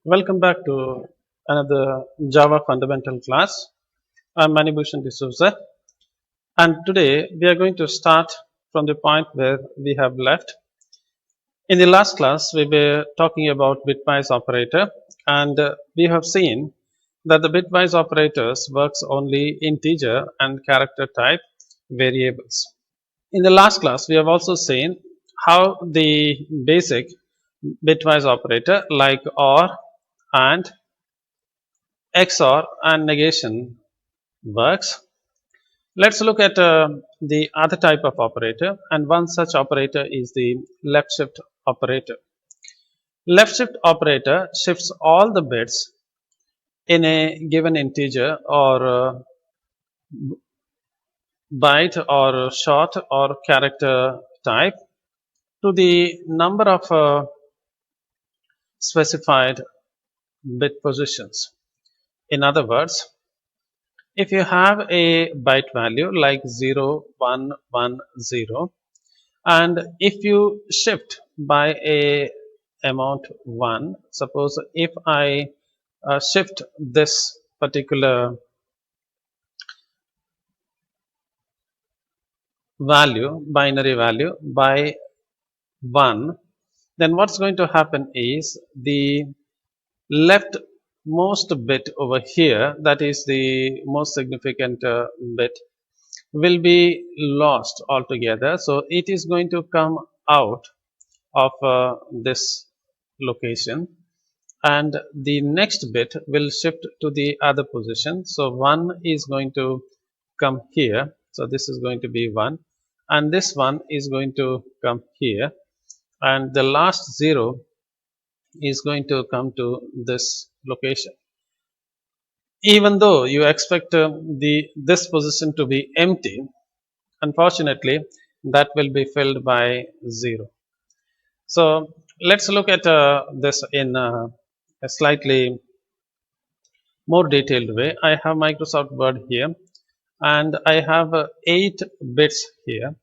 Welcome back to another Java fundamental class. I'm Manibhushan D'Souza, and today we are going to start from the point where we have left. In the last class, we were talking about bitwise operator, and we have seen that the bitwise operators works only integer and character type variables. In the last class, we have also seen how the basic bitwise operator like OR and XOR and negation works. Let's look at the other type of operator, and one such operator is the left shift operator. Left shift operator shifts all the bits in a given integer or byte or short or character type to the number of specified bit positions. In other words, if you have a byte value like 0110, and if you shift by a amount 1, suppose if I shift this particular binary value by 1, then what's going to happen is the leftmost bit over here, that is the most significant bit, will be lost altogether. So it is going to come out of this location, and the next bit will shift to the other position. So 1 is going to come here, so this is going to be 1, and this one is going to come here, and the last 0 is going to come to this location. Even though you expect this position to be empty, unfortunately that will be filled by 0. So let's look at this in a slightly more detailed way. I have Microsoft Word here, and I have 8 bits here.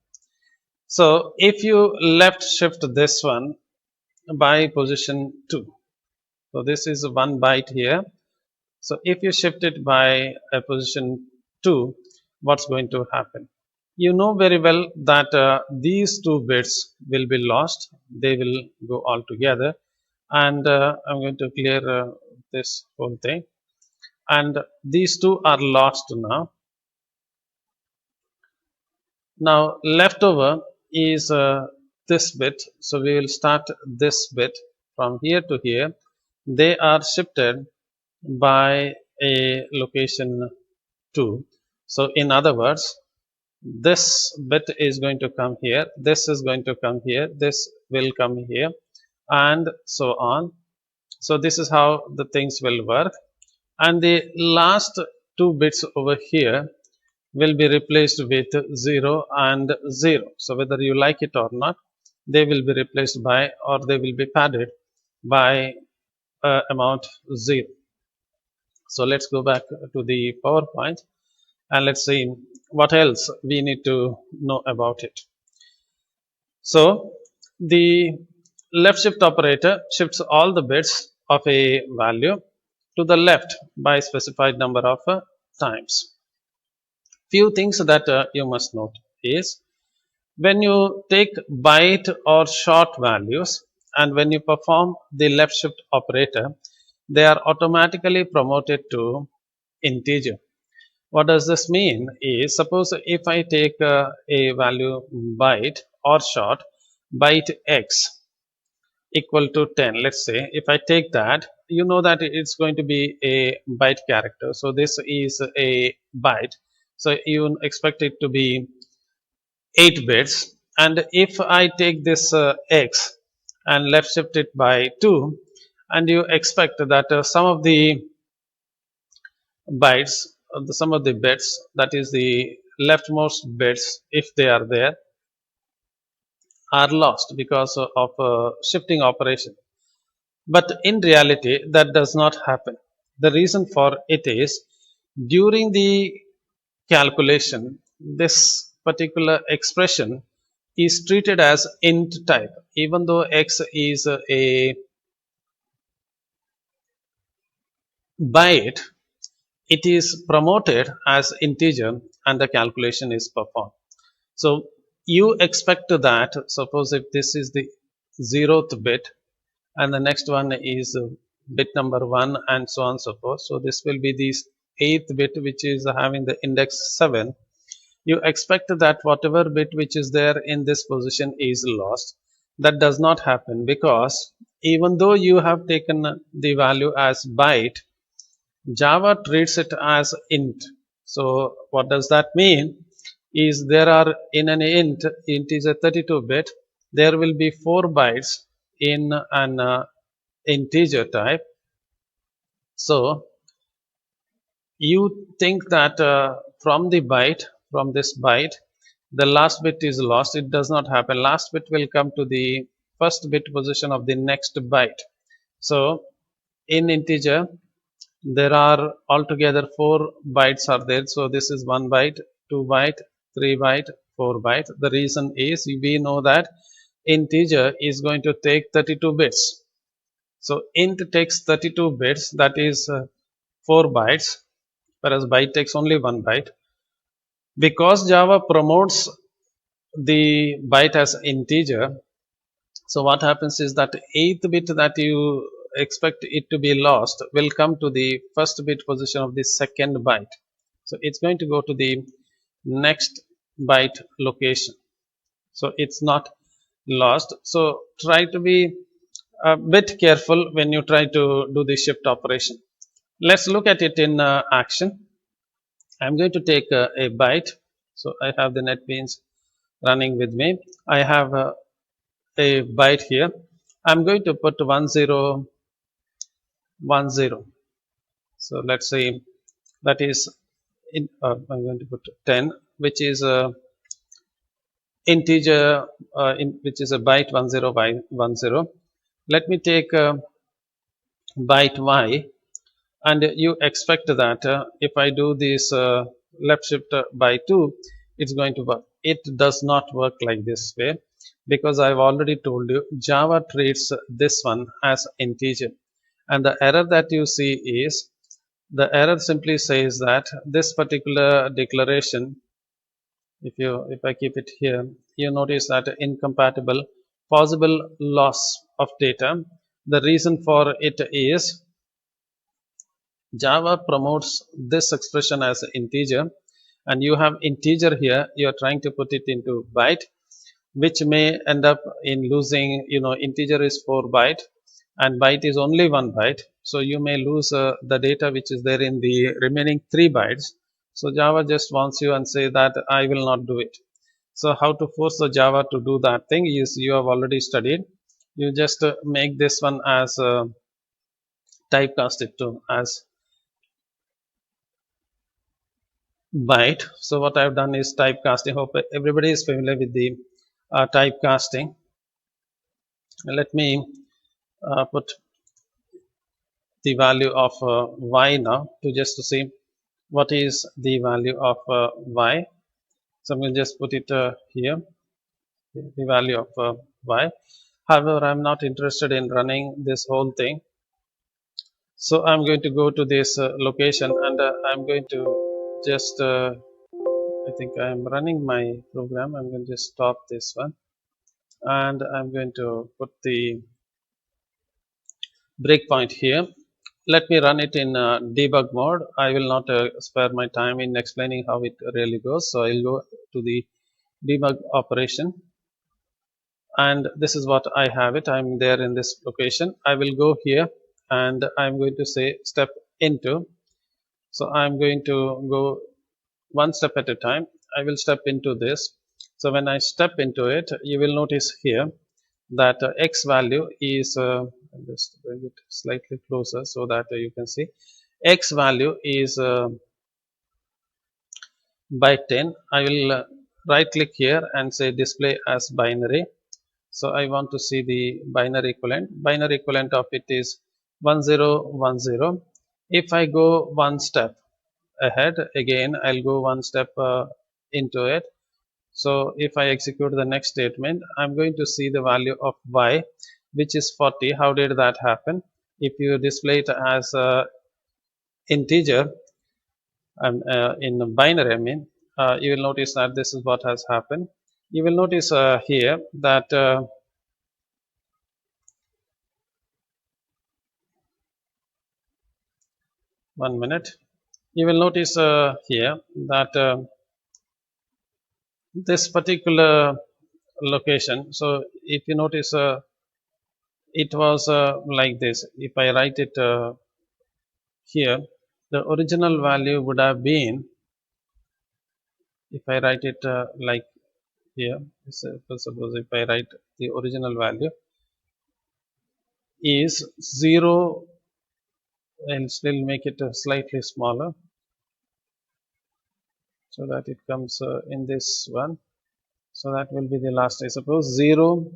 So if you left shift this one by position 2, so this is 1 byte here. So if you shift it by a position 2, what's going to happen? You know very well that these 2 bits will be lost. They will go all together, and I'm going to clear this whole thing, and these 2 are lost now. Now leftover is this bit, so we will start this bit from here to here. They are shifted by a location 2. So in other words, this bit is going to come here, this is going to come here, this will come here, and so on. So this is how the things will work, and the last 2 bits over here will be replaced with 0 and 0. So whether you like it or not, they will be replaced by, or they will be padded by amount 0. So let's go back to the PowerPoint, and let's see what else we need to know about it. So the left shift operator shifts all the bits of a value to the left by specified number of times. Few things that you must note is, when you take byte or short values and when you perform the left shift operator, they are automatically promoted to integer. What does this mean is, suppose if I take a value byte or short, byte x equal to 10, let's say, if I take that, you know that it's going to be a byte character. So this is a byte. So you expect it to be 8 bits. And if I take this x and left shift it by 2, and you expect that some of the bytes, some of the bits, that is the leftmost bits, if they are there, are lost because of shifting operation. But in reality, that does not happen. The reason for it is, during the calculation, this particular expression is treated as int type, even though x is a byte, it is promoted as integer and the calculation is performed. So you expect that, suppose if this is the 0th bit and the next one is bit number 1 and so on so forth. So this will be the 8th bit which is having the index 7. You expect that whatever bit which is there in this position is lost. That does not happen, because even though you have taken the value as byte, Java treats it as int. So what does that mean? Is there are in an int is a 32-bit, there will be 4 bytes in an integer type. So you think that from this byte, the last bit is lost. It does not happen. Last bit will come to the first bit position of the next byte. So in integer, there are altogether 4 bytes are there. So this is 1 byte, 2 byte, 3 byte, 4 byte. The reason is we know that integer is going to take 32 bits. So int takes 32 bits, that is 4 bytes, whereas byte takes only 1 byte. Because Java promotes the byte as integer, so what happens is that 8th bit that you expect it to be lost will come to the first bit position of the second byte. So it's going to go to the next byte location. So it's not lost. So try to be a bit careful when you try to do the shift operation. Let's look at it in action. I'm going to take a byte. So I have the NetBeans running with me. I have a byte here. I'm going to put 1010. So let's say that is I'm going to put 10, which is a integer, which is a byte 10 by 10. Let me take byte y, and you expect that if I do this left shift by 2, it's going to work. It does not work like this way, because I've already told you Java treats this one as integer, and the error that you see is, the error simply says that this particular declaration, if I keep it here, you notice that incompatible, possible loss of data. The reason for it is Java promotes this expression as integer, and you have integer here, you are trying to put it into byte, which may end up in losing, integer is 4 byte and byte is only 1 byte. So you may lose the data which is there in the remaining 3 bytes. So Java just wants you and say that I will not do it. So how to force the Java to do that thing is, you have already studied. You just make this one as typecast it to as byte. So what I've done is typecasting. Hope everybody is familiar with the typecasting. Let me put the value of y now, just to see what is the value of y. So I'm going to just put it here, the value of y. However, I'm not interested in running this whole thing. So I'm going to go to this location, and I'm going to just, I think I'm running my program. I'm going to just stop this one, and I'm going to put the breakpoint here. Let me run it in debug mode. I will not spare my time in explaining how it really goes. So I'll go to the debug operation, and this is what I have it. I'm there in this location. I will go here, and I'm going to say step into. So I'm going to go one step at a time. I will step into this. So when I step into it, you will notice here that x value is, I'll just bring it slightly closer so that you can see, x value is by 10. I will right click here and say display as binary. So I want to see the binary equivalent. Binary equivalent of it is 1010. If I go one step ahead, again I'll go one step into it. So if I execute the next statement, I'm going to see the value of y, which is 40. How did that happen? If you display it as integer and in binary, I mean, you will notice that this is what has happened. You will notice here that 1 minute. You will notice here that this particular location. So if you notice, it was like this. If I write it here, the original value would have been, if I write it like here, suppose if I write the original value is 0, and still make it slightly smaller so that it comes in this one. So that will be the last, I suppose, 0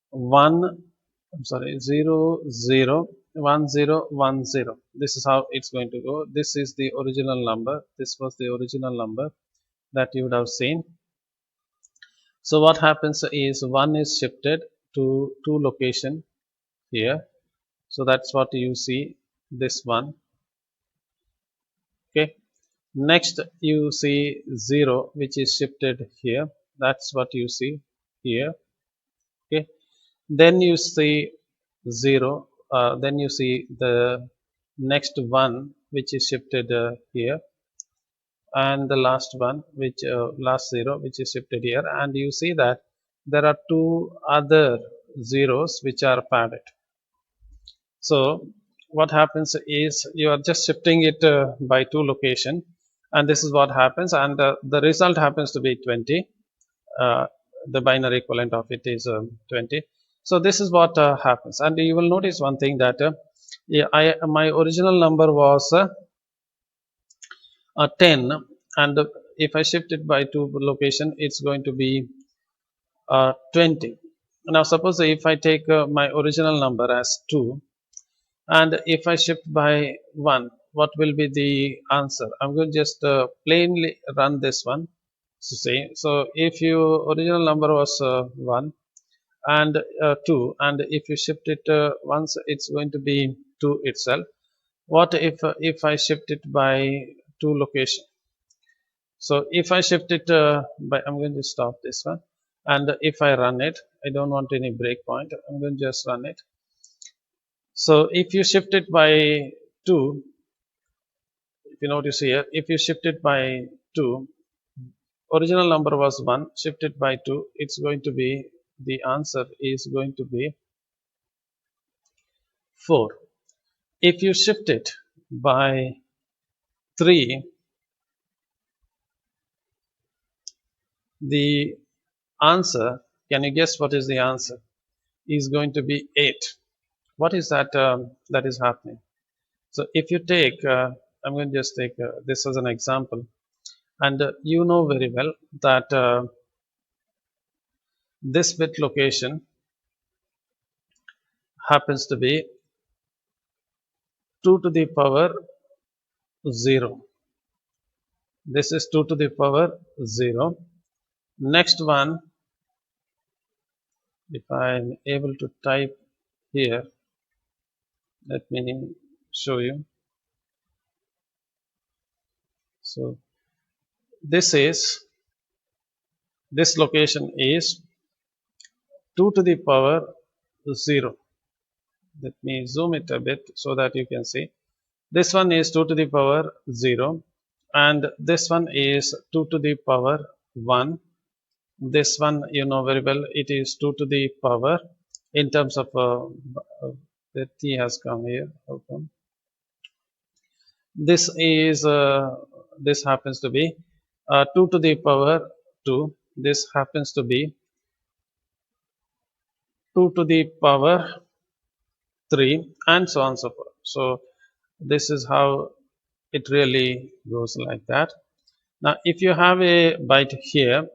1, I'm sorry, 0 0 1 0 1 0. This is how it's going to go. This is the original number. This was the original number that you would have seen. So what happens is 1 is shifted to 2 location here. So that's what you see, this one. Okay. Next you see 0, which is shifted here. That's what you see here. Okay. Then you see 0. Then you see the next one, which is shifted here, and the last one, which last 0, which is shifted here. And you see that there are 2 other zeros which are padded. So what happens is you are just shifting it by 2 location, and this is what happens, and the result happens to be 20. The binary equivalent of it is 20. So this is what happens, and you will notice one thing that my original number was 10, and if I shift it by 2 location, it's going to be 20. Now suppose if I take my original number as 2, and if I shift by 1, what will be the answer? I'm going to just plainly run this one. So if your original number was 1 and 2, and if you shift it once, it's going to be 2 itself. What if I shift it by 2 location? So if I shift it by, I'm going to stop this one, and if I run it, I don't want any breakpoint, I'm going to just run it. So if you shift it by 2, if you notice here, if you shift it by 2, original number was 1, shift it by 2, it's going to be, the answer is going to be 4. If you shift it by 3, the answer, can you guess what is the answer? Is going to be 8. What is that that is happening? So if you take, I'm going to just take this as an example, and you know very well that this bit location happens to be 2 to the power 0. This is 2 to the power 0. Next one, if I'm able to type here, let me show you. So this location is 2 to the power 0. Let me zoom it a bit so that you can see. This one is 2 to the power 0, and this one is 2 to the power 1. This one, you know very well, it is 2 to the power, in terms of the t has come here. How come? This is this happens to be 2 to the power 2. This happens to be 2 to the power 3, and so on and so forth. So this is how it really goes like that. Now if you have a byte here,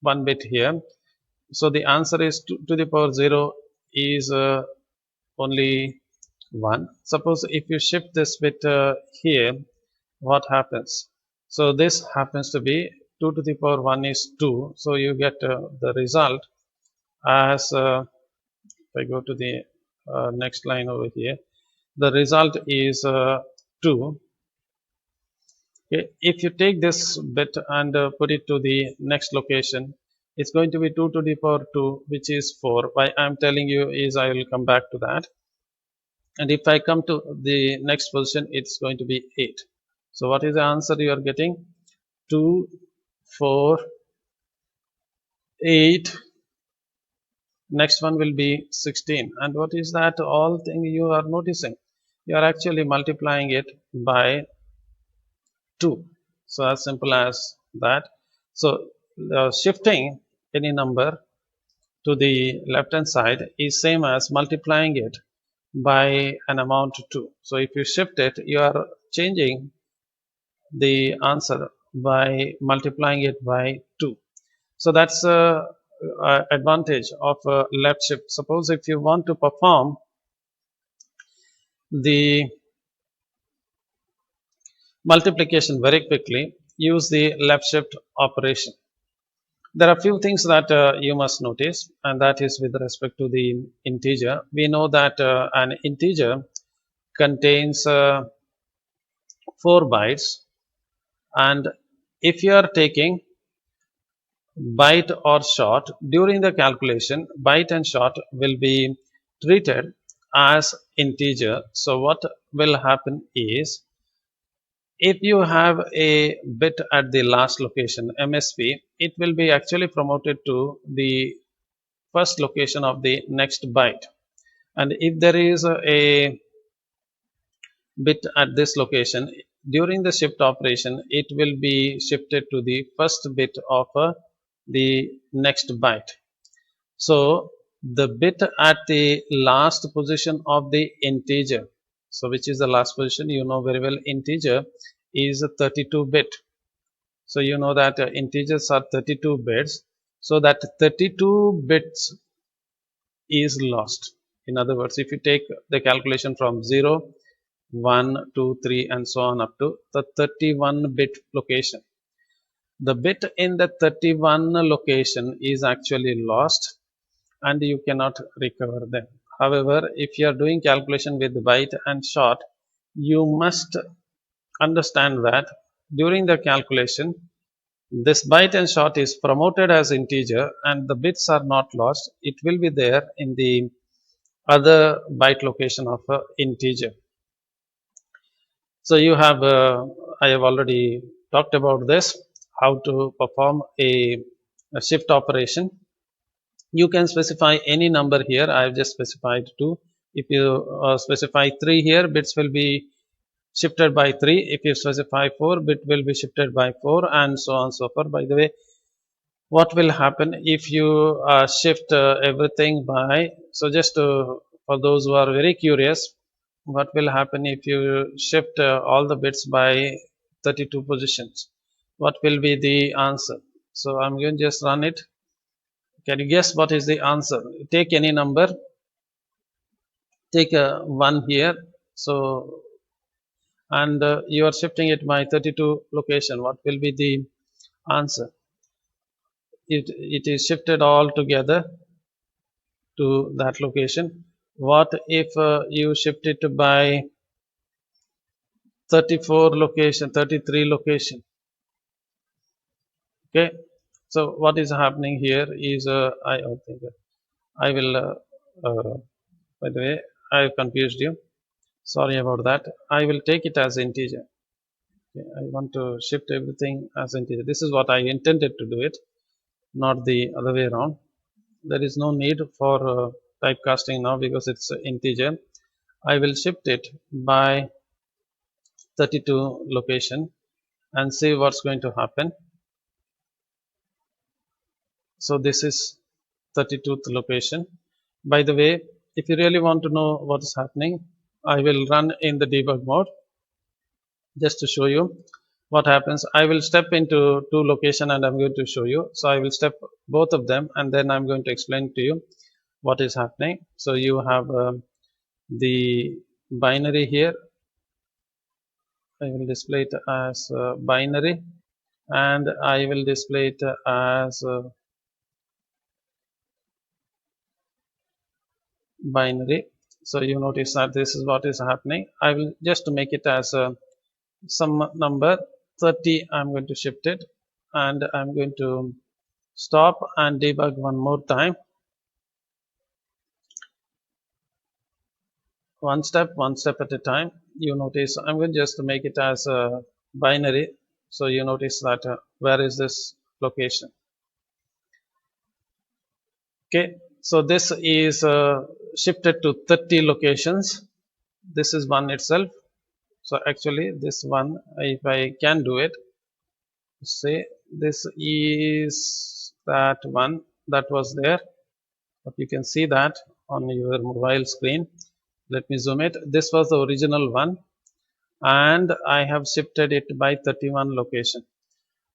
1 bit here, so the answer is 2 to the power 0 is only 1. Suppose if you shift this bit here, what happens? So this happens to be 2 to the power 1 is 2. So you get the result as, if I go to the next line over here, the result is 2. Okay, if you take this bit and put it to the next location, it's going to be 2 to the power 2, which is 4. Why I'm telling you is I will come back to that. And if I come to the next position, it's going to be 8. So what is the answer you are getting? 2, 4, 8. Next one will be 16. And what is that all thing you are noticing? You are actually multiplying it by 2. So as simple as that. So shifting any number to the left hand side is same as multiplying it by an amount 2. So if you shift it, you are changing the answer by multiplying it by 2. So that's a advantage of left shift. Suppose if you want to perform the multiplication very quickly, use the left shift operation. There are few things that you must notice, and that is with respect to the integer. We know that an integer contains 4 bytes, and if you are taking byte or short during the calculation, byte and short will be treated as integer. So what will happen is, if you have a bit at the last location MSP, it will be actually promoted to the first location of the next byte. And if there is a bit at this location, during the shift operation, it will be shifted to the first bit of the next byte. So the bit at the last position of the integer, so which is the last position, you know very well, integer is a 32 bit. So you know that integers are 32 bits. So that 32 bits is lost. In other words, if you take the calculation from 0, 1, 2, 3, and so on up to the 31 bit location, the bit in the 31 location is actually lost and you cannot recover them. However, if you are doing calculation with byte and short, you must understand that during the calculation, this byte and short is promoted as integer and the bits are not lost. It will be there in the other byte location of a integer. So you have, I have already talked about this, how to perform a shift operation. You can specify any number here. I have just specified 2. If you specify 3 here, bits will be shifted by 3. If you specify 4, bit will be shifted by 4, and so on and so forth. By the way, what will happen if you shift everything by, so just for those who are very curious, what will happen if you shift all the bits by 32 positions? What will be the answer? So I'm going to just run it. Can you guess what is the answer? Take any number, take a 1 here, so, and you are shifting it by 32 location. What will be the answer? It is shifted all together to that location. What if you shift it by 34 location, 33 location? Okay, so what is happening here is I think I will by the way, I have confused you, sorry about that. I will take it as integer. Okay, I want to shift everything as integer. This is what I intended to do it, not the other way around. There is no need for typecasting now because it's integer. I will shift it by 32 location and see what's going to happen. So this is 32th location. By the way, if you really want to know what is happening, I will run in the debug mode just to show you what happens. I will step into 2 location and I'm going to show you. So I will step both of them and then I'm going to explain to you what is happening. So you have the binary here. I will display it as binary, and I will display it as binary. So you notice that this is what is happening. I will just make it as some number 30. I'm going to shift it, and I'm going to stop and debug one more time. One step at a time. You notice I'm going to just make it as a binary. So you notice that where is this location? Okay, so this is shifted to 30 locations. This is one itself. So actually this one, if I can do it, say this is that one that was there, but you can see that on your mobile screen. Let me zoom it. This was the original one, and I have shifted it by 31 location.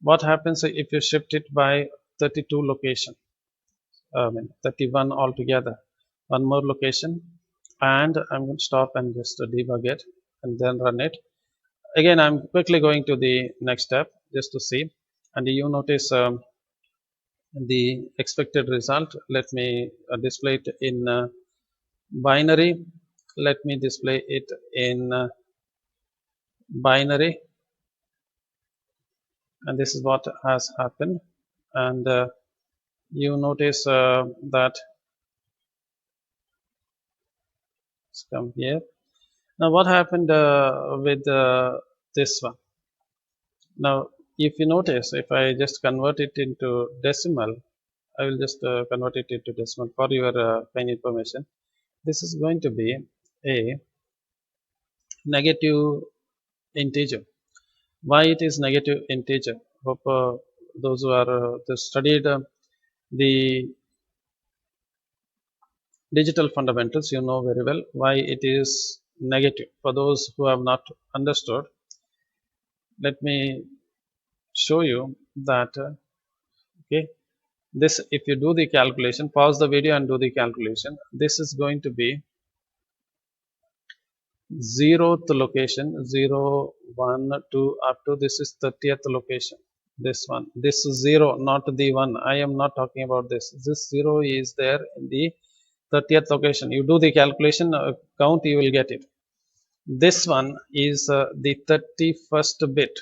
What happens if you shift it by 32 location? I mean 31 altogether. One more location, and I'm going to stop and just debug it and then run it. Again, I'm quickly going to the next step just to see, and you notice the expected result. Let me display it in binary. Let me display it in binary, and this is what has happened. And you notice that, let's come here. Now what happened with this one? Now if you notice, if I just convert it into decimal, I will just convert it into decimal for your fine information. This is going to be a negative integer. Why it is negative integer? Hope those who are studied the digital fundamentals, you know very well why it is negative. For those who have not understood, let me show you that. Okay, this, if you do the calculation, pause the video and do the calculation. This is going to be 0th location, 0 1 2 up to this is 30th location. This one, this is 0, not the one. I am not talking about this. This 0 is there in the 30th location. You do the calculation count, you will get it. This one is the 31st bit.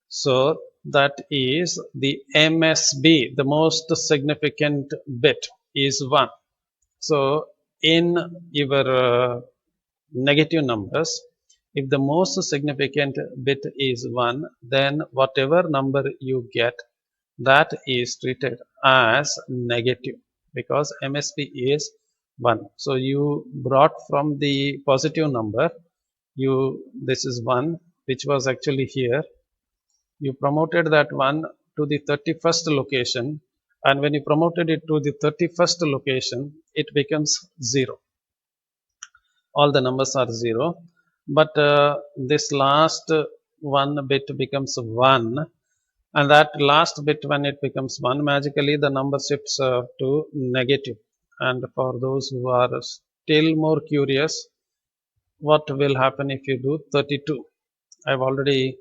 So that is the MSB, the most significant bit is 1. So in your negative numbers, if the most significant bit is 1, then whatever number you get, that is treated as negative, because MSB is 1. So you brought from the positive number, this is 1, which was actually here. You promoted that one to the 31st location, and when you promoted it to the 31st location, it becomes 0. All the numbers are 0, but this last one bit becomes 1, and that last bit, when it becomes 1, magically the number shifts to negative. And for those who are still more curious, what will happen if you do 32? I've already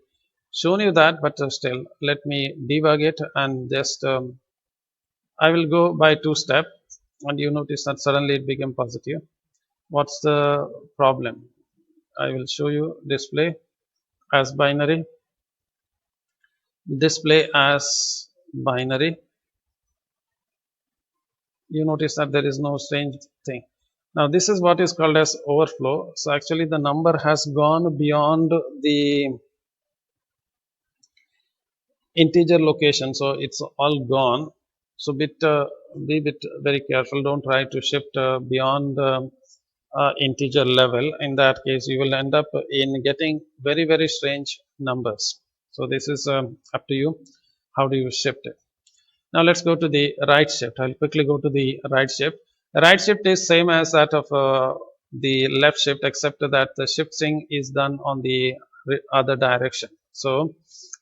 shown you that, but still let me debug it, and just I will go by 2 steps, and you notice that suddenly it became positive. What's the problem? I will show you. Display as binary, display as binary. You notice that there is no strange thing. Now this is what is called as overflow. So actually the number has gone beyond the integer location, so it's all gone. So be bit very careful. Don't try to shift beyond integer level. In that case, you will end up in getting very strange numbers. So this is up to you. How do you shift it? Now let's go to the right shift. I'll quickly go to the right shift. The right shift is same as that of the left shift, except that the shifting is done on the other direction. So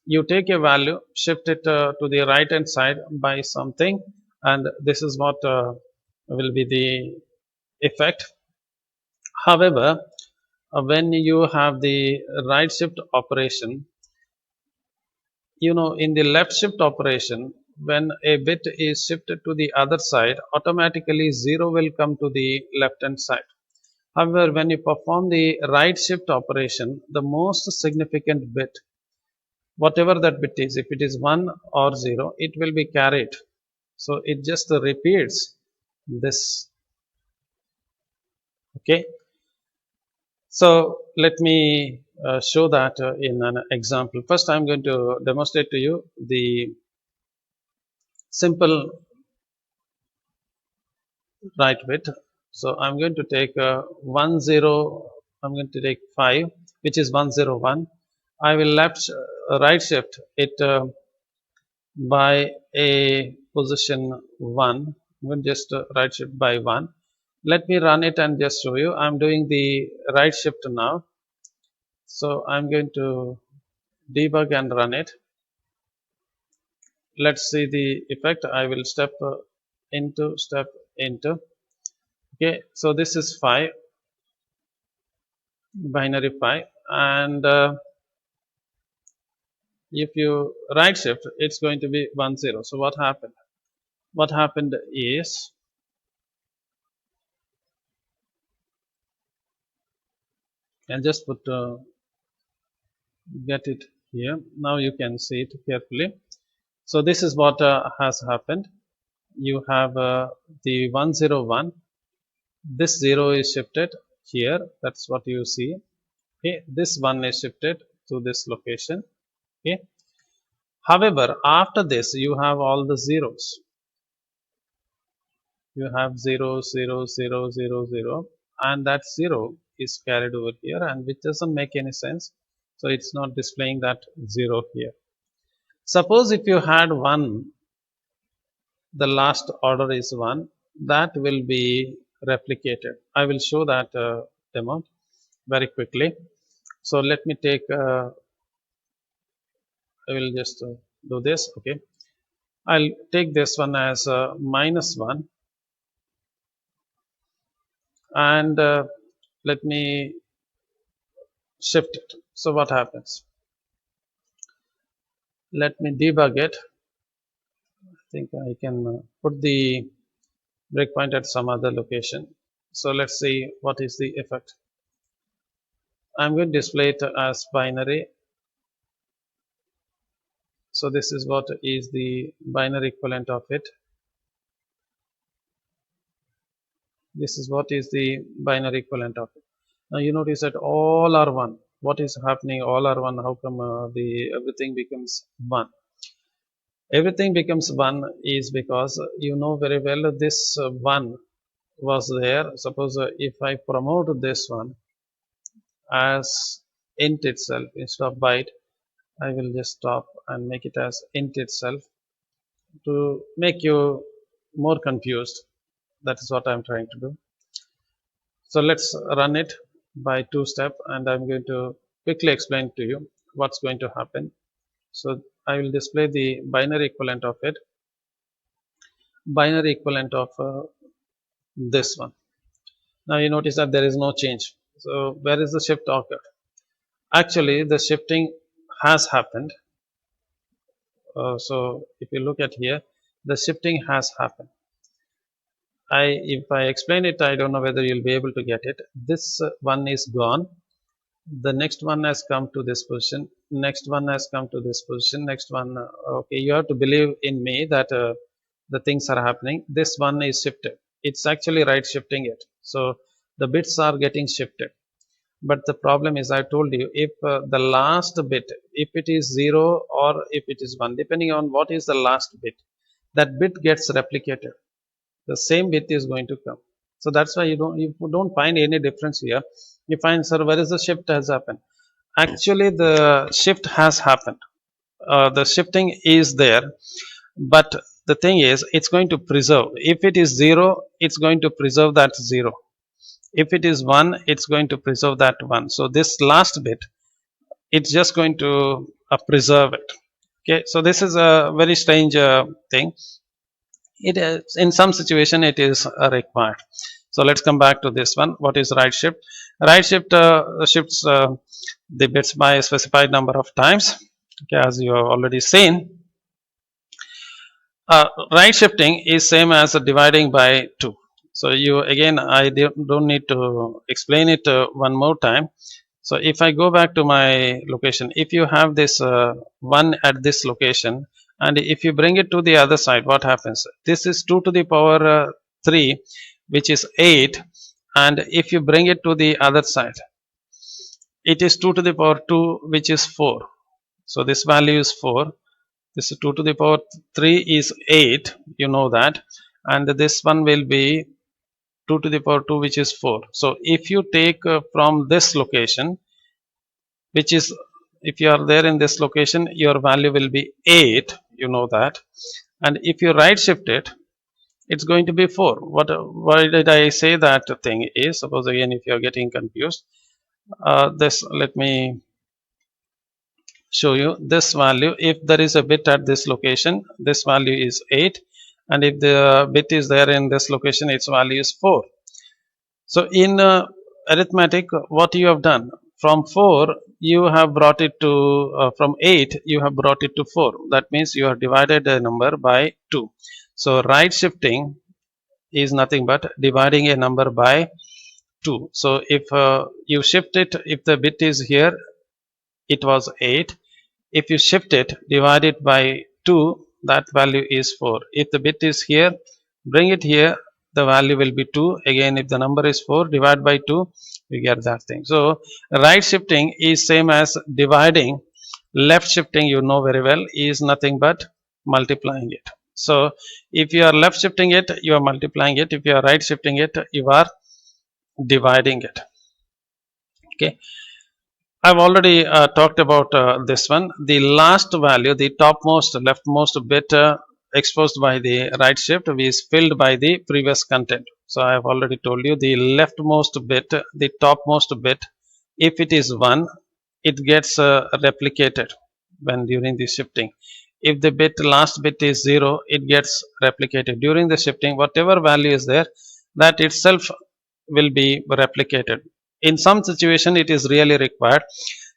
you take a value, shift it to the right hand side by something, and this is what will be the effect. However, when you have the right shift operation, you know, in the left shift operation, when a bit is shifted to the other side, automatically 0 will come to the left hand side. However, when you perform the right shift operation, the most significant bit, whatever that bit is, if it is 1 or 0, it will be carried. So it just repeats this. Okay. So let me show that in an example. First, I'm going to demonstrate to you the simple right bit. So I'm going to take 1 0. I'm going to take 5, which is 101. I will right shift it by a position 1. I'm going to just right shift by 1. Let me run it and just show you. I'm doing the right shift now. So I'm going to debug and run it. Let's see the effect. I will step into. Okay, so this is 5, binary 5, and if you right shift, it's going to be 1 0. So what happened? What happened is, I'll just put get it here. Now you can see it carefully. So this is what has happened. You have the 101. This 0 is shifted here. That's what you see. Okay, this 1 is shifted to this location. Okay. However, after this, you have all the zeros. You have 0 0 0 0 0, and that 0 is carried over here, and which doesn't make any sense. So it's not displaying that 0 here. Suppose if you had 1, the last order is 1, that will be replicated. I will show that demo very quickly. So let me take I will just do this. Okay, I'll take this one as -1, and let me shift it. So what happens? Let me debug it. I think I can put the breakpoint at some other location. So let's see what is the effect. I'm going to display it as binary. So this is what is the binary equivalent of it. This is what is the binary equivalent of it. Now you notice that all are 1. What is happening? All are 1. How come the everything becomes 1? Everything becomes 1 is because you know very well this 1 was there. Suppose if I promote this one as int itself instead of byte, I will just stop and make it as int itself to make you more confused. That is what I'm trying to do. So let's run it by 2-step, and I'm going to quickly explain to you what's going to happen. So I will display the binary equivalent of it, binary equivalent of this one. Now you notice that there is no change. So where is the shift occurred? Actually, the shifting has happened. So if you look at here, the shifting has happened. If I explain it, I don't know whether you'll be able to get it. This one is gone. The next one has come to this position. Next one has come to this position. Next one. Okay, you have to believe in me that the things are happening. This one is shifted. It's actually right shifting it. So the bits are getting shifted. But the problem is, I told you, if the last bit, if it is 0 or if it is 1, depending on what is the last bit, that bit gets replicated. The same bit is going to come. So that's why you don't find any difference here. You find, sir, where is the shift has happened? Actually, the shift has happened. The shifting is there, but the thing is, it's going to preserve. If it is 0, it's going to preserve that 0. If it is 1, it's going to preserve that 1. So this last bit, it's just going to preserve it. Okay, so this is a very strange thing. It is, in some situation it is required. So let's come back to this one. What is right shift? Right shift shifts the bits by a specified number of times. Okay, as you have already seen. Right shifting is same as dividing by 2. So you again, I don't need to explain it one more time. So if I go back to my location, if you have this 1 at this location, and if you bring it to the other side, what happens? This is 2 to the power 3, which is 8. And if you bring it to the other side, it is 2 to the power 2, which is 4. So this value is 4. This 2 to the power 3 is 8, you know that. And this one will be 2 to the power 2, which is 4. So if you take from this location, which is, if you are there in this location, your value will be 8, you know that. And if you right shift it, it's going to be 4. Why did I say that thing is? Suppose again, if you are getting confused, this, let me show you this value. If there is a bit at this location, this value is 8, and if the bit is there in this location, its value is 4. So in arithmetic, what you have done, from 4 you have brought it to, from 8 you have brought it to 4. That means you have divided a number by 2. So right shifting is nothing but dividing a number by 2. So if you shift it, if the bit is here, it was 8. If you shift it, divide it by 2, that value is 4. If the bit is here, bring it here, the value will be 2. Again, if the number is 4, divide by 2, you get that thing. So right shifting is same as dividing. Left shifting, you know very well, is nothing but multiplying it. So if you are left shifting it, you are multiplying it. If you are right shifting it, you are dividing it. Okay. I've already talked about this one. The last value, the topmost, leftmost bit exposed by the right shift is filled by the previous content. So I have already told you the leftmost bit, the topmost bit, if it is 1, it gets replicated when during the shifting. If the bit last bit is 0, it gets replicated during the shifting. Whatever value is there, that itself will be replicated. In some situation, it is really required.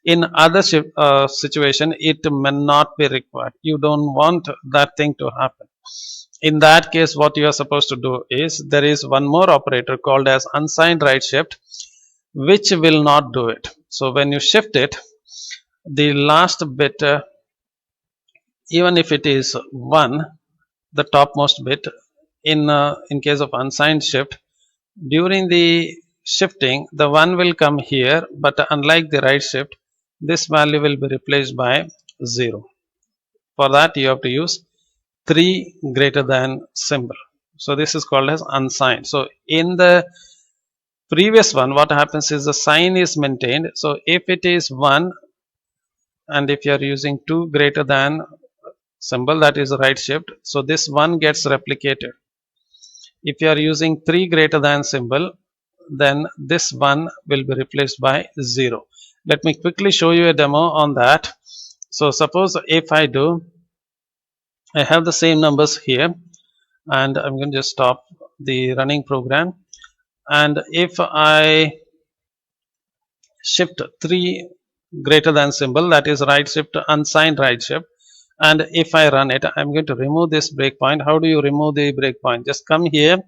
In other situation, it may not be required. You don't want that thing to happen. In that case, what you are supposed to do is, there is one more operator called as unsigned right shift, which will not do it. So when you shift it, the last bit, even if it is 1, the topmost bit, in case of unsigned shift, during the shifting, the 1 will come here, but unlike the right shift, this value will be replaced by 0. For that, you have to use 3 greater than symbol. So this is called as unsigned. So in the previous one, what happens is the sign is maintained. So if it is 1, and if you are using 2 greater than symbol, that is the right shift, so this 1 gets replicated. If you are using 3 greater than symbol, then this 1 will be replaced by 0. Let me quickly show you a demo on that. So suppose if I have the same numbers here, and I'm going to just stop the running program. And if I shift 3 greater than symbol, that is right shift, unsigned right shift, and if I run it, I'm going to remove this breakpoint. How do you remove the breakpoint? Just come here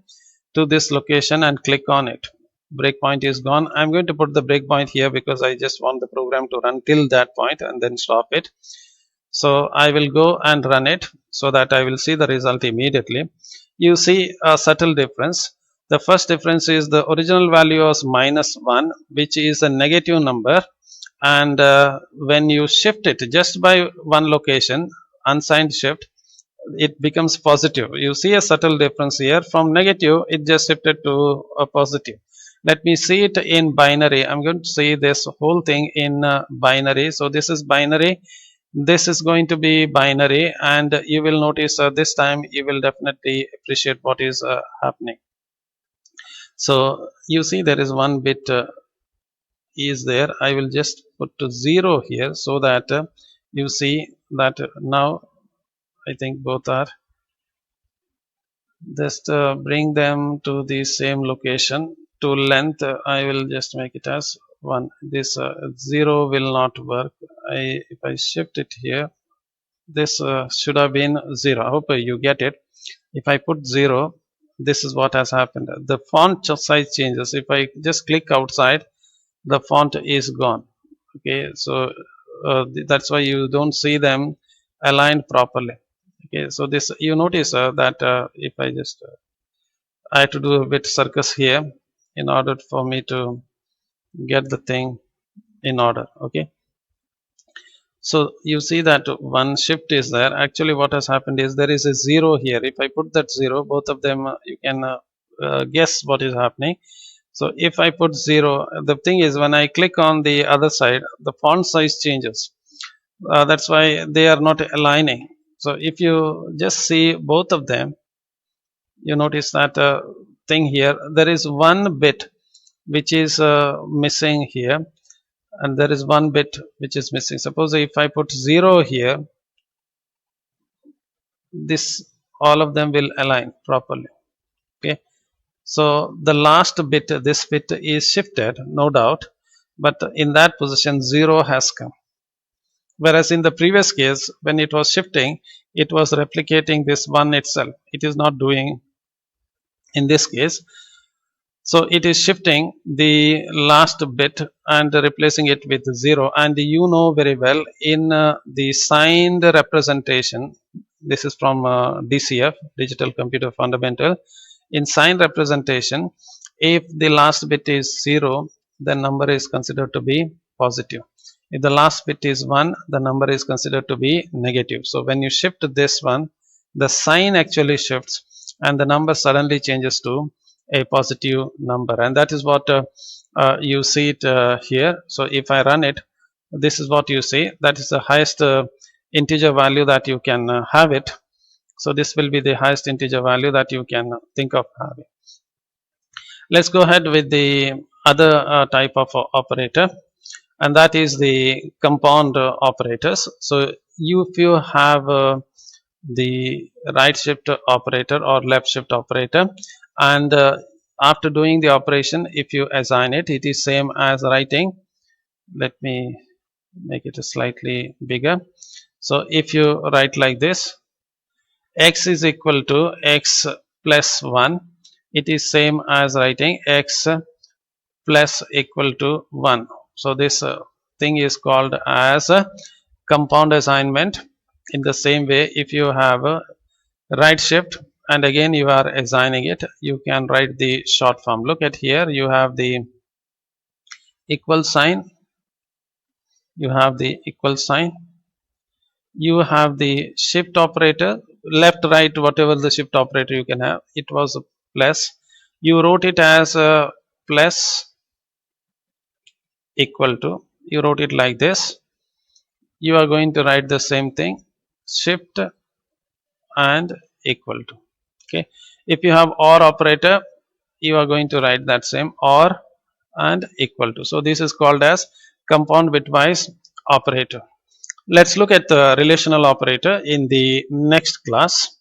to this location and click on it. Breakpoint is gone. I'm going to put the breakpoint here because I just want the program to run till that point and then stop it. So I will go and run it so that I will see the result immediately. You see a subtle difference. The first difference is the original value was -1, which is a negative number, and when you shift it just by one location, unsigned shift, it becomes positive. You see a subtle difference here. From negative, it just shifted to a positive. Let me see it in binary. I'm going to see this whole thing in binary. So this is binary. This is going to be binary, and you will notice this time you will definitely appreciate what is happening. So you see there is one bit is there. I will just put to 0 here so that you see that now I think both are. Just bring them to the same location. To length, I will just make it as 1. This 0 will not work. If I shift it here, this should have been 0. I hope you get it. If I put 0, this is what has happened. The font size changes. If I just click outside, the font is gone. Okay, so that's why you don't see them aligned properly. Okay, so this you notice that if I just I have to do a bit circus here in order for me to get the thing in order. Okay, so you see that one shift is there. Actually what has happened is there is a 0 here. If I put that 0, both of them you can guess what is happening. So if I put 0, the thing is when I click on the other side, the font size changes. That's why they are not aligning. So if you just see both of them, you notice that thing here, there is one bit which is missing here, and there is one bit which is missing. Suppose if I put 0 here, this all of them will align properly. Okay, so the last bit, this bit is shifted, no doubt, but in that position 0 has come. Whereas in the previous case, when it was shifting, it was replicating this one itself. It is not doing in this case. So it is shifting the last bit and replacing it with 0. And you know very well in the signed representation, this is from DCF, Digital Computer Fundamental. In signed representation, if the last bit is 0, the number is considered to be positive. If the last bit is 1, the number is considered to be negative. So when you shift this one, the sign actually shifts and the number suddenly changes to a positive number, and that is what you see it here. So if I run it, this is what you see. That is the highest integer value that you can have it. So this will be the highest integer value that you can think of having. Let's go ahead with the other type of operator, and that is the compound operators. So if you have the right shift operator or left shift operator, and after doing the operation, if you assign it, it is same as writing. Let me make it slightly bigger. So if you write like this, x is equal to x plus 1, it is same as writing x plus equal to 1. So this thing is called as a compound assignment. In the same way, if you have a right shift and again you are assigning it, you can write the short form. Look at here, you have the equal sign, you have the equal sign, you have the shift operator, left right whatever the shift operator you can have. It was a plus, you wrote it as a plus equal to, you wrote it like this. You are going to write the same thing, shift and equal to. Okay, if you have or operator, you are going to write that same or and equal to. So this is called as compound bitwise operator. Let's look at the relational operator in the next class.